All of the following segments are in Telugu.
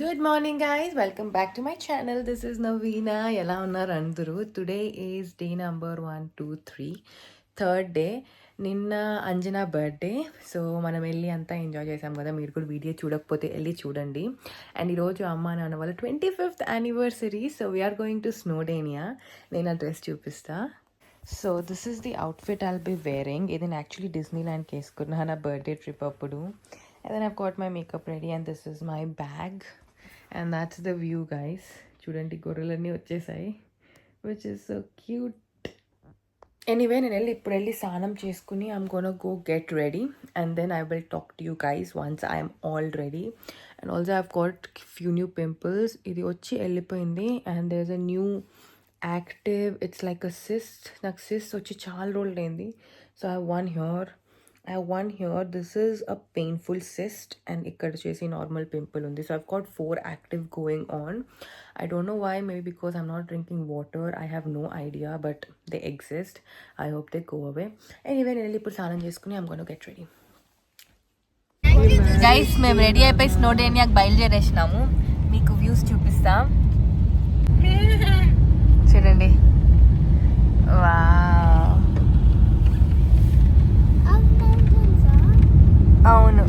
Good morning, guys. Welcome back to my channel. This is Naveena. Ela unnaru anduru. Today is day number 1, 2, 3. Third day. నిన్న అంజనా బర్త్డే. సో మనం వెళ్ళి అంతా ఎంజాయ్ చేసాం కదా. మీరు కూడా వీడియో చూడకపోతే వెళ్ళి చూడండి. అండ్ ఈరోజు అమ్మ నాన్న వాళ్ళ 25th anniversary. So we are going to Snowdonia. నేను ఆ డ్రెస్ చూపిస్తా. So this is the outfit I'll be wearing. ఇది నేను యాక్చువల్లీ డిస్నీ ల్యాండ్కి వేసుకున్నా నా బర్త్డే ట్రిప్ అప్పుడు. And then I've got my makeup ready and this is my bag. And that's the view, guys. చూడండి గొర్రెలన్నీ వచ్చేసాయి, which is so cute. Anyway, నేను ఇప్పుడు వెళ్ళి స్నానం చేసుకుని I'm gonna go get ready and then I will talk to you guys once I am all ready. And also I've got few new pimples. ఇది వచ్చి వెళ్ళిపోయింది and there's a new active, it's like a cyst. నాకు cyst వచ్చి చాలా రోజులు అయింది. So I have one here. This is a painful cyst and ikkada chesi normal pimple undi. So I've got 4 active going on. I don't know why, maybe because I'm not drinking water. I have no idea, but they exist. I hope they go away. Anyway, nenu ippudu sanam cheskuni I'm going to get ready. Guys, మేము రెడీ అయిపోయి స్నోడేనియాకి బయలుదేరేసినాము. మీకు వ్యూస్ చూపిస్తా చూడండి. వావ్, అవును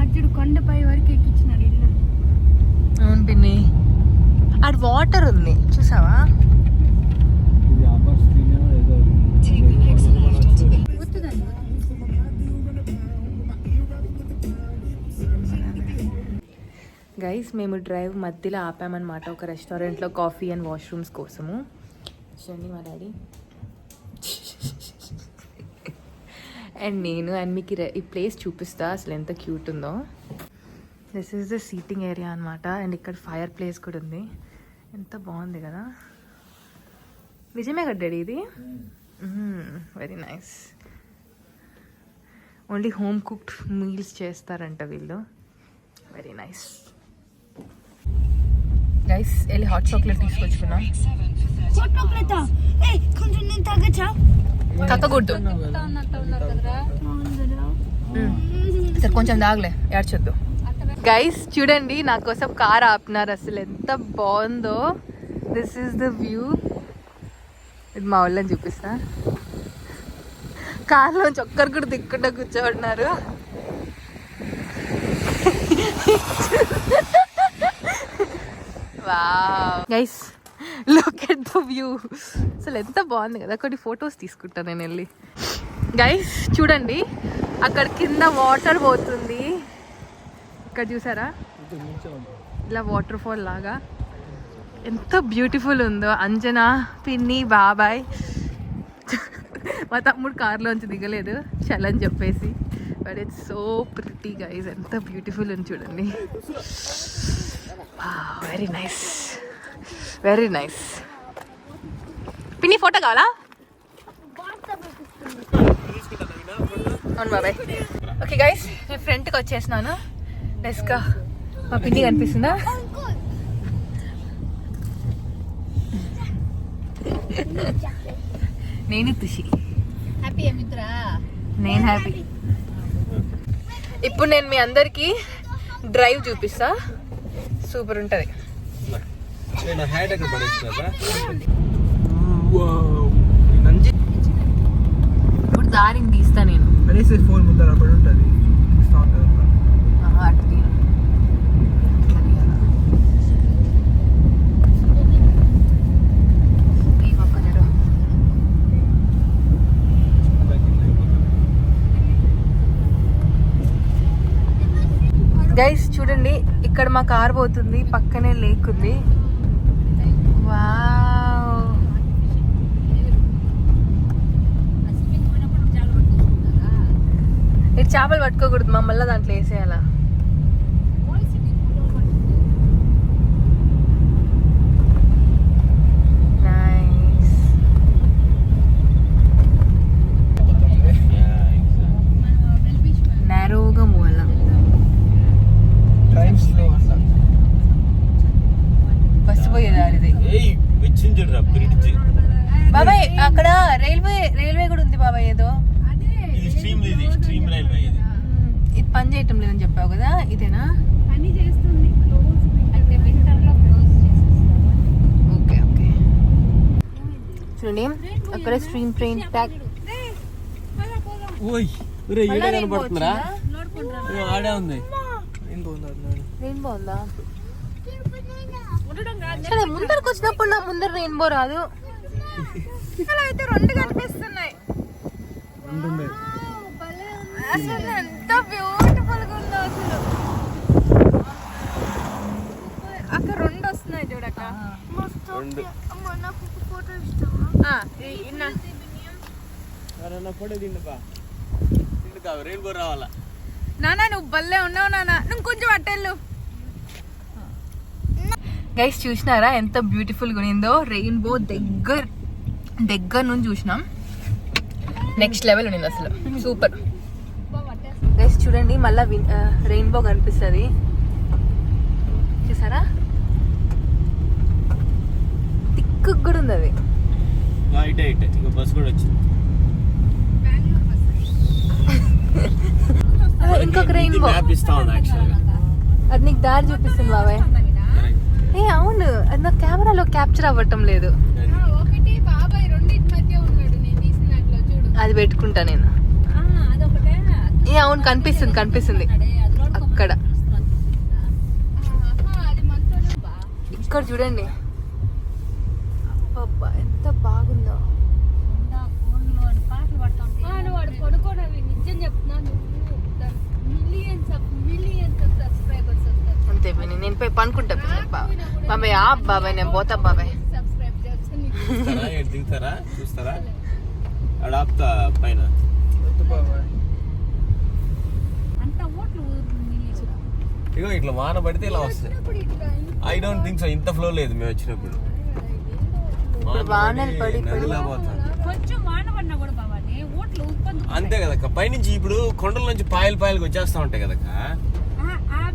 అటు కొండపై వరకు ఎక్కించినారు ఇల్లు. అవును పిన్ని, అటు వాటర్ ఉంది చూసావా. గైస్, మేము డ్రైవ్ మధ్యలో ఆపామన్నమాట ఒక రెస్టారెంట్లో కాఫీ అండ్ వాష్రూమ్స్ కోసము. చూడండి మా డాడీ అండ్ నేను అండ్ మీకు ఈ ప్లేస్ చూపిస్తా అసలు ఎంత క్యూట్ ఉందో. This is the seating area అనమాట. అండ్ ఇక్కడ ఫైర్ ప్లేస్ కూడా ఉంది. ఎంత బాగుంది కదా. నిజమే కదా డాడీ ఇది. Very nice. Only home cooked meals చేస్తారంట వీళ్ళు. Very nice. గైస్, వెళ్ళి హాట్ చాక్లెట్ తీసుకొచ్చుకున్నాం. కక్కకూడదు సరే, కొంచెం దాగలే, ఏడ్చొద్దు. గైస్ చూడండి, నా కోసం కార్ ఆపినారు. అసలు ఎంత బాగుందో. This is the view. ఇది మా వాళ్ళని చూపిస్తా. కార్లోంచి ఒక్కరు కూడా దిక్కుండా కూర్చోబడినారు. Wow guys, look at the view. అసలు ఎంత బాగుంది కదా. కొన్ని ఫొటోస్ తీసుకుంటాను నేను వెళ్ళి. గైస్ చూడండి, అక్కడ కింద వాటర్ పోతుంది. ఇక్కడ చూసారా, ఇలా వాటర్ ఫాల్ లాగా ఎంత బ్యూటిఫుల్ ఉందో. అంజనా, పిన్ని, బాబాయ్. మా తమ్ముడు కార్లోంచి దిగలేదు చలని చెప్పేసి. But it's so pretty guys. ఎంత బ్యూటిఫుల్ ఉంది చూడండి. Very nice, very nice. పిన్ని ఫోటో కావాలా? అవును బాబాయ్. ఓకే గైస్, నేను ఫ్రంట్కి వచ్చేసినాను. డెస్కా మా పిన్ని కనిపిస్తుందా? నేను ఖుషి. నేను హ్యాపీ. ఇప్పుడు నేను మీ అందరికి డ్రైవ్ చూపిస్తా. సూపర్ ఉంటుంది. ఇప్పుడు దారిని తీస్తా నేను. ఫోన్ ముందర ఉంటుంది. గైస్ చూడండి, ఇక్కడ మా కార్ పోతుంది, పక్కనే లేక్ ఉంది. వావ్, ఇది చేపలు పట్టుకోకూడదు మమ్మల్ని దాంట్లో వేసేయాలా. నైస్. నారోగా మూల బస్సు పోయేదారిది బాబాయ్. అక్కడ రైల్వే కూడా ఉంది బాబాయ్. ఏదో పని చేయటం లేదని చెప్పావు కదా, ఇదేనా? పని చేస్తుంది అంటే వింటర్లో క్లోజ్ చేసేస్తాము. Okay okay. చూడండి అక్కడ స్ట్రీమ్ ట్రైన్ ట్రాక్. కనపడుతుందా? ఆడే ఉంది. రెయిన్బో ఉందా? సరే ముందరకు వచ్చినప్పుడు నా ముందర రెయిన్బో రాదు. అయితే రెండు కనిపిస్తున్నాయి. అసలు ఎంత బ్యూటిఫుల్ గా ఉందో అసలు. అక్కడ రెండు వస్తున్నాయి చూడక. రెయిన్బో రావాలా నానా? నువ్వు భలే ఉన్నావు నానా, నువ్వు కొంచెం అట్టెళ్ళు. గైస్ చూసినారా ఎంత బ్యూటిఫుల్ గా ఉందో? రెయిన్బో దగ్గర నుంచి చూసినాం. నెక్స్ట్ లెవెల్ ఉండింది అసలు, సూపర్. గైస్ చూడండి మళ్ళా రెయిన్బో కనిపిస్తుంది, చూసారా? టిక్కు కూడా ఉంది అది. బస్ కూడా వచ్చింది. ఇంకొక రెయిన్బో అది నీకు దారి చూపిస్తుంది బాబాయ్. ఏ అవును, అది నా కెమెరాలో క్యాప్చర్ అవ్వటం లేదు. ఒకటి బాబాయ్ రెండింటి మధ్య ఉన్నాడు నేను తీసిన దాంట్లో చూడు. అది పెట్టుకుంటా నేను. ఏ అవును కనిపిస్తుంది అక్కడ. ఇక్కడ చూడండి, అబ్బా ఎంత బాగుందో. వాడు పడుకోనవి నిజం చెప్తున్నాను, మిలియన్స్ సబ్స్క్రైబర్స్ వస్తారు. అంతే నేను పోయి పనుకుంటా. బాబాయ్ బాబాయ్ నేను పోతా బాబాయ్. సబ్స్క్రైబ్ చేస్తాను. దిగుతారా చూస్తారా? ఆపుతా పైన. అంత ఓట్లు ఇగో ఇట్లా వాన పడితే ఇలా వస్తాయి. ఐ డోంట్ థింక్ సో ఇంత ఫ్లో లేదు మేము వచ్చినప్పుడు. వానలు పడి కొంచెం వాన పడినా కూడా బాబా ఓట్లు ఉత్పత్తి అంతే కదక్క. పైనుంచి ఇప్పుడు కొండల నుంచి పాయలు వచ్చేస్తా ఉంటాయి కదక్క.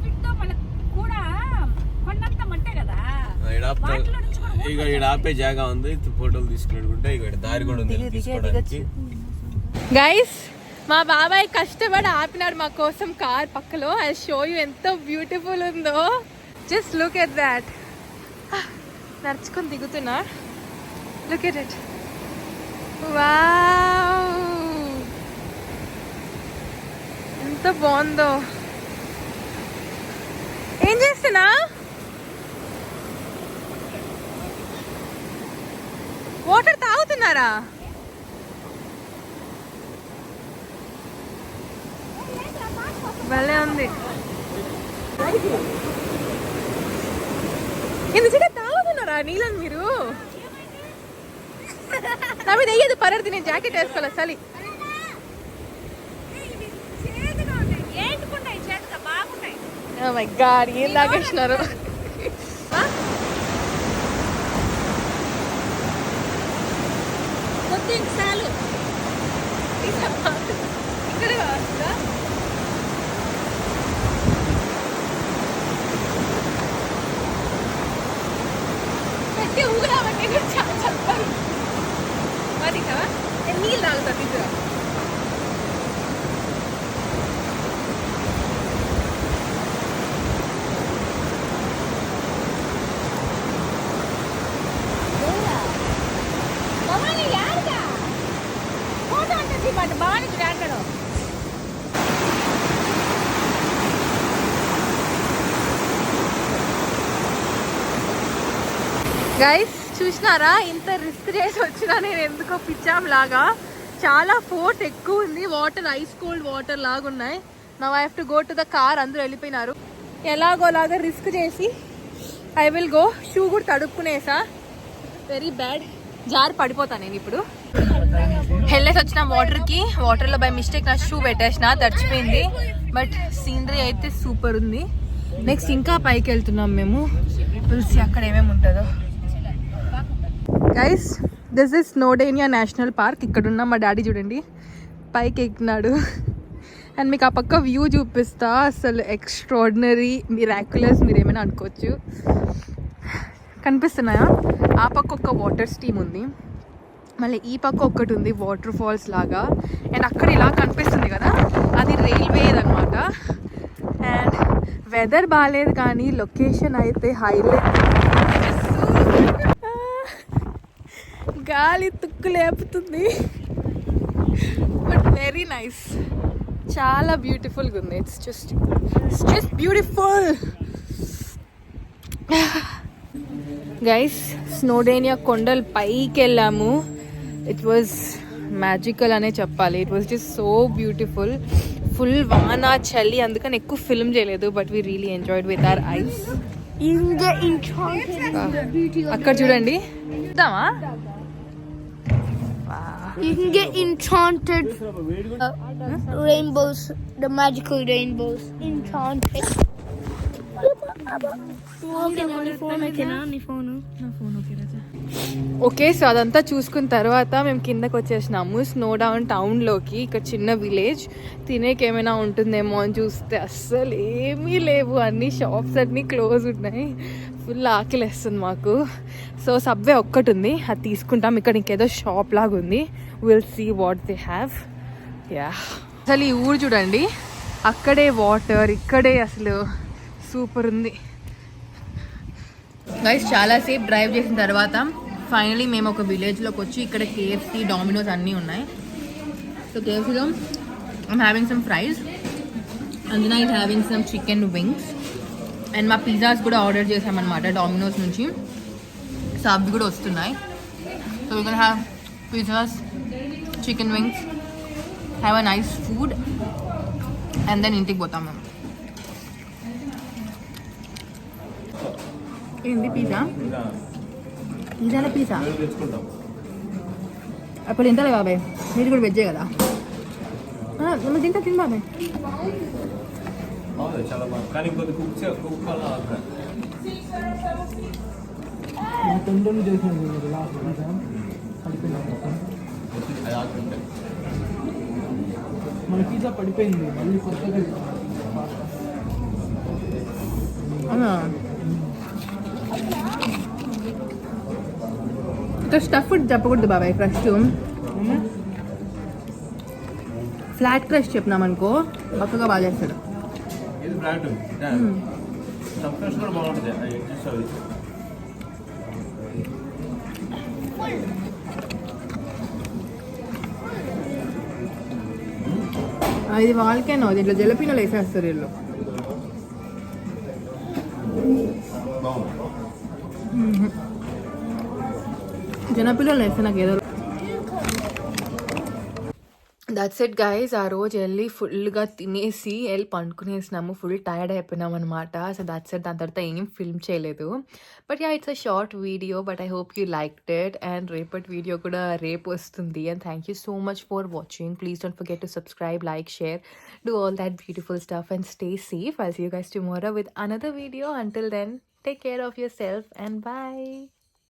వీటితో మనకు కూడా కొండంత మంటే కదా. ఇక ఇక్కడ ఆపే జాగా ఉంది, ఫోటోలు తీసుకున్నట్టుకుంటే ఇక్కడ దారి కూడా ఉంది తీసుకోవడానికి. గైస్ మా బాబాయ్ కష్టపడి ఆపినాడు మా కోసం కార్ పక్కలో. ఐ షో యూ ఎంత బ్యూటిఫుల్ ఉందో. Just look at that. నడుచుకొని దిగుతున్నా. Look at it. వావ్ ఎంత బాగుందో. ఏం చేస్తున్నా? వాటర్ తాగుతున్నారా? భలే ఉంది. ఎందుకంటే తాగుతున్నారా నీళ్ళని మీరు? నా మీద అయ్యేది పరది, నేను జాకెట్ వేసుకోవాలి చలి. Oh my God, ఏం తాగేసినారు? ఇక్కడ పెట్టి ఊగుదామంటే చాలా చెప్పాలి. అది కదా నీళ్ళు తాగుతా తీసుకురా. గైస్ చూసినారా ఇంత రిస్క్ చేసి వచ్చినా నేను ఎందుకో పిచ్చాం లాగా. చాలా ఫోర్ట్ ఎక్కువ ఉంది, వాటర్ ఐస్ కోల్డ్ వాటర్ లాగా ఉన్నాయి. Now I have to go to the car. అందరూ వెళ్ళిపోయినారు. ఎలాగోలాగా రిస్క్ చేసి ఐ విల్ గో. షూ కూడా తడుక్కునేసా, వెరీ బ్యాడ్. జారి పడిపోతాను నేను ఇప్పుడు. వెళ్ళేసి వచ్చిన వాటర్లో బై మిస్టేక్ నా షూ పెట్టేసిన, తడిచిపోయింది. బట్ సీనరీ అయితే సూపర్ ఉంది. నెక్స్ట్ ఇంకా పైకి వెళ్తున్నాం మేము. తులసి అక్కడ ఏమేమి ఉంటుందో. Guys this is Snowdonia national park. ఇక్కడున్న మా డాడీ చూడండి పైకి ఎక్కినాడు. అండ్ మీకు ఆ పక్క వ్యూ చూపిస్తా. అసలు ఎక్స్ట్రాడినరీ, మిరాక్యులస్ మీరు ఏమైనా అనుకోవచ్చు. కనిపిస్తున్నాయా? ఆ పక్క ఒక వాటర్ స్ట్రీమ్ ఉంది, మళ్ళీ ఈ పక్క ఒక్కటి ఉంది వాటర్ ఫాల్స్ లాగా. అండ్ అక్కడ ఇలా కనిపిస్తుంది కదా, అది రైల్వే అనమాట. అండ్ వెదర్ బాగాలేదు కానీ లొకేషన్ అయితే హైలైట్. గాలి తుక్కు లేపుతుంది బట్ వెరీ నైస్. చాలా బ్యూటిఫుల్గా ఉంది. It's just beautiful. గైస్ స్నోడేనియా కొండలు పైకి వెళ్ళాము. ఇట్ వాజ్ మ్యాజికల్ అనే చెప్పాలి. It was just so beautiful. Full వాన చలి, అందుకని ఎక్కువ ఫిల్మ్ చేయలేదు but we really enjoyed with our eyes. అక్కడ చూడండి, చూద్దామా? You can get enchanted rainbows, the magical rainbows. Enchanted. Okay, so అదంతా చూసుకున్న తర్వాత మేము కిందకి వచ్చేసినాము స్నో డౌన్ టౌన్లోకి. ఇక్కడ చిన్న విలేజ్, తినేకి ఏమైనా ఉంటుందేమో అని చూస్తే అస్సలు ఏమీ లేవు. అన్ని షాప్స్ అన్నీ క్లోజ్ ఉన్నాయి. ఫుల్ ఆకలి వేస్తుంది మాకు. సో సబ్వే ఒక్కటి ఉంది, అది తీసుకుంటాం. ఇక్కడ ఇంకేదో షాప్ లాగా ఉంది. Will see what they have. Yeah, అసలు ఈ ఊరు చూడండి, అక్కడే వాటర్, ఇక్కడే అసలు సూపర్ ఉంది. గైస్ చాలాసేపు డ్రైవ్ చేసిన తర్వాత ఫైనలీ మేము ఒక విలేజ్లోకి వచ్చి ఇక్కడ KFC, డామినోస్ అన్నీ ఉన్నాయి. సో KFCలో I'm having some fries, Anjana is having some chicken wings, and మా పిజ్జాస్ కూడా ఆర్డర్ చేసామన్నమాట డామినోస్ నుంచి. సో అవి కూడా వస్తున్నాయి. So we can have pizzas, chicken wings, have a nice food, and then ఇంటికి పోతాం మేము. ఏంది పిజ్జా? పిజ్జాలో పిజ్జా అప్పుడు తింటాలే బాబాయ్, మీరు కూడా వెజ్జే కదా. తింటా తిని బాబాయ్. చాలా బాగా, కానీ కొద్ది మన పిజ్జా పడిపోయింది మళ్ళీ కొత్తగా. స్టఫ్ చెప్పకూడదు బాబాయ్. క్రష్ ఫ్లాట్ క్రష్ చెప్పినామనుకో పక్కగా బాగా చేస్తాడు. ఇది ఫ్లాట్ సబ్స్క్రైబ్ కూడా బాగుంటుంది. ఇది వాళ్ళకేనో, దీంట్లో జలపీనలు వేసేస్తారు వీళ్ళు. జనపిల్లలు వేస్తే నాకు ఏదో. That's it guys. ఆ రోజు వెళ్ళి ఫుల్గా తినేసి వెళ్ళి పండుకునేసినాము. ఫుల్ టైర్డ్ అయిపోయినాం అనమాట. So that's it. దాని తర్వాత ఏం ఫిల్మ్ చేయలేదు. But yeah, it's a short video, but I hope you liked it. And రేపటి వీడియో కూడా రేపు వస్తుంది. And thank you so much for watching. Please don't forget to subscribe, like, share, do all that beautiful stuff, and stay safe. I'll see you guys tomorrow with another video. Until then, take care of yourself and bye.